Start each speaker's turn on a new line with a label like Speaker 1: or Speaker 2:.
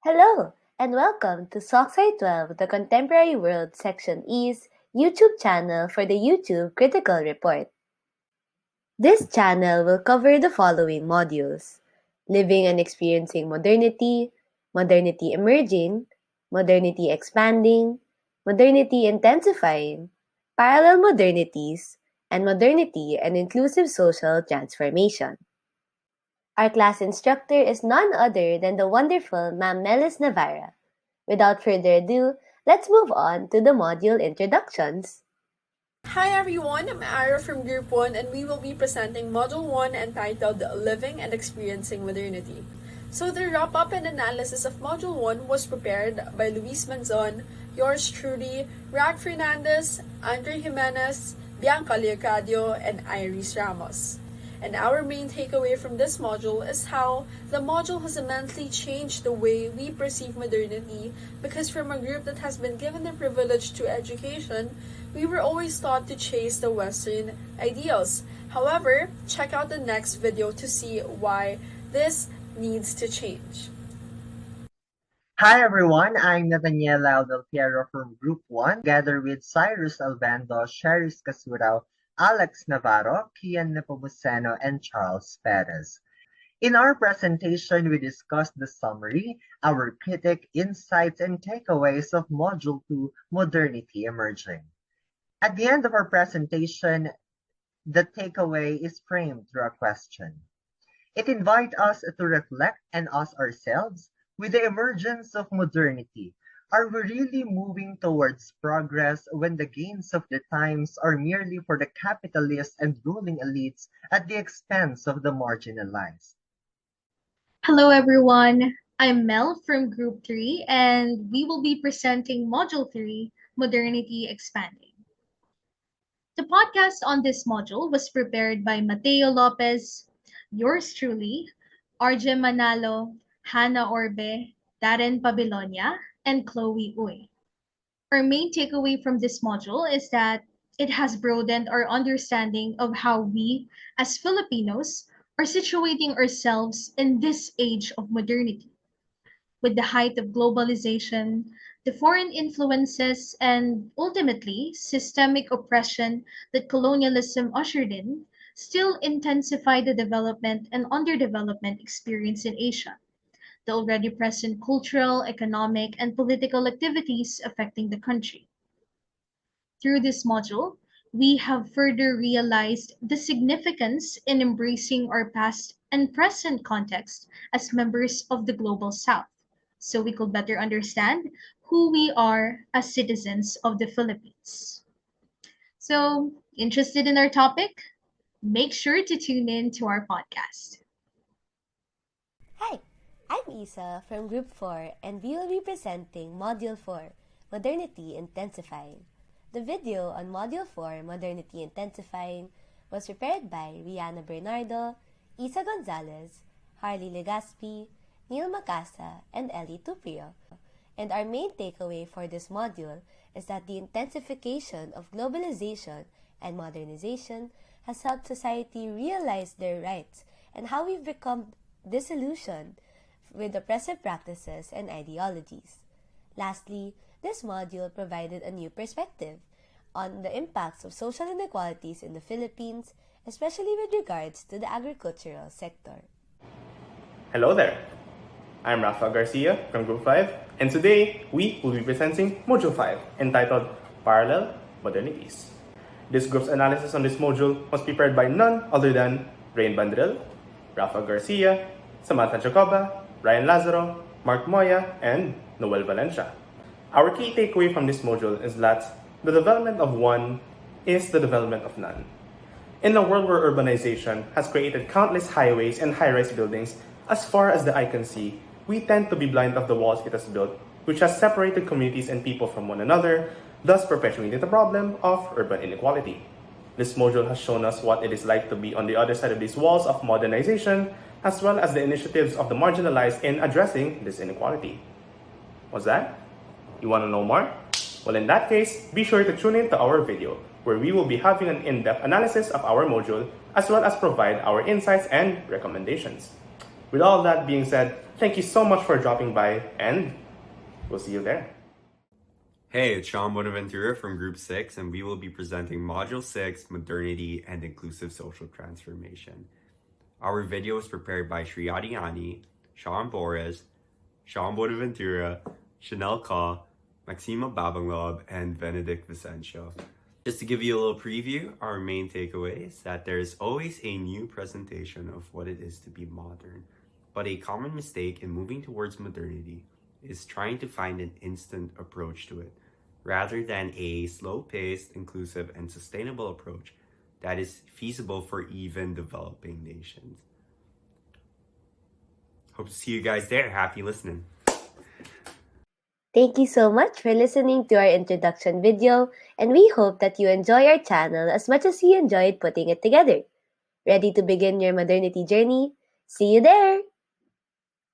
Speaker 1: Hello, and welcome to SocSci 12, the Contemporary World Section E's YouTube channel for the YouTube Critical Report. This channel will cover the following modules: Living and Experiencing Modernity, Modernity Emerging, Modernity Expanding, Modernity Intensifying, Parallel Modernities, and Modernity and Inclusive Social Transformation. Our class instructor is none other than the wonderful Ma'am Melis Navarra. Without further ado, let's move on to the module introductions.
Speaker 2: Hi everyone, I'm Ara from Group 1 and we will be presenting Module 1 entitled Living and Experiencing Modernity. So the wrap-up and analysis of Module 1 was prepared by Luis Manzon, yours truly, Rack Fernandez, Andre Jimenez, Bianca Leocadio, and Iris Ramos. And our main takeaway from this module is how the module has immensely changed the way we perceive modernity, because from a group that has been given the privilege to education, we were always taught to chase the Western ideals. However, check out the next video to see why this needs to change.
Speaker 3: Hi everyone, I'm Nathaniel Del Piero from Group 1, together with Cyrus Albando, Sheris Casurao, Alex Navarro, Kian Nepomuceno, and Charles Perez. In our presentation, we discussed the summary, our critic, insights, and takeaways of Module 2, Modernity Emerging. At the end of our presentation, the takeaway is framed through a question. It invites us to reflect and ask ourselves, with the emergence of modernity, are we really moving towards progress when the gains of the times are merely for the capitalists and ruling elites at the expense of the marginalized?
Speaker 4: Hello everyone, I'm Mel from Group 3 and we will be presenting Module 3, Modernity Expanding. The podcast on this module was prepared by Mateo Lopez, yours truly, RJ Manalo, Hannah Orbe, Darren Babilonia, and Chloe Uy. Our main takeaway from this module is that it has broadened our understanding of how we, as Filipinos, are situating ourselves in this age of modernity. With the height of globalization, the foreign influences, and ultimately systemic oppression that colonialism ushered in, still intensify the development and underdevelopment experience in Asia, the already present cultural, economic, and political activities affecting the country. Through this module, we have further realized the significance in embracing our past and present context as members of the Global South, so we could better understand who we are as citizens of the Philippines. So, interested in our topic? Make sure to tune in to our podcast.
Speaker 1: Hi, I'm Isa from Group 4 and we will be presenting Module 4, Modernity Intensifying. The video on Module 4, Modernity Intensifying, was prepared by Rihanna Bernardo, Isa Gonzalez, Harley Legaspi, Neil Macasa, and Ellie Tuprio. And our main takeaway for this module is that the intensification of globalization and modernization has helped society realize their rights and how we've become disillusioned with oppressive practices and ideologies. Lastly, this module provided a new perspective on the impacts of social inequalities in the Philippines, especially with regards to the agricultural sector.
Speaker 5: Hello there, I'm Rafa Garcia from Group 5, and today we will be presenting Module 5 entitled Parallel Modernities. This group's analysis on this module was prepared by none other than Rain Bandril, Rafa Garcia, Samantha Jacoba, Ryan Lazaro, Mark Moya, and Noel Valencia. Our key takeaway from this module is that the development of one is the development of none. In a world where urbanization has created countless highways and high-rise buildings, as far as the eye can see, we tend to be blind of the walls it has built, which has separated communities and people from one another, thus perpetuating the problem of urban inequality. This module has shown us what it is like to be on the other side of these walls of modernization, as well as the initiatives of the marginalized in addressing this inequality. What's that? You want to know more? Well, in that case, be sure to tune in to our video, where we will be having an in-depth analysis of our module, as well as provide our insights and recommendations. With all that being said, Thank you so much for dropping by, and we'll see you there.
Speaker 6: Hey, it's Sean Bonaventura from Group 6, and we will be presenting Module 6, Modernity and Inclusive Social Transformation. Our video was prepared by Shriyati Ani, Sean Boris, Sean Bonaventura, Chanel Ka, Maxima Babanglob, and Benedict Vicencio. Just to give you a little preview, our main takeaway is that there is always a new presentation of what it is to be modern, but a common mistake in moving towards modernity is trying to find an instant approach to it, rather than a slow-paced, inclusive, and sustainable approach that is feasible for even developing nations. Hope to see you guys there. Happy listening.
Speaker 1: Thank you so much for listening to our introduction video, and we hope that you enjoy our channel as much as we enjoyed putting it together. Ready to begin your modernity journey? See you there!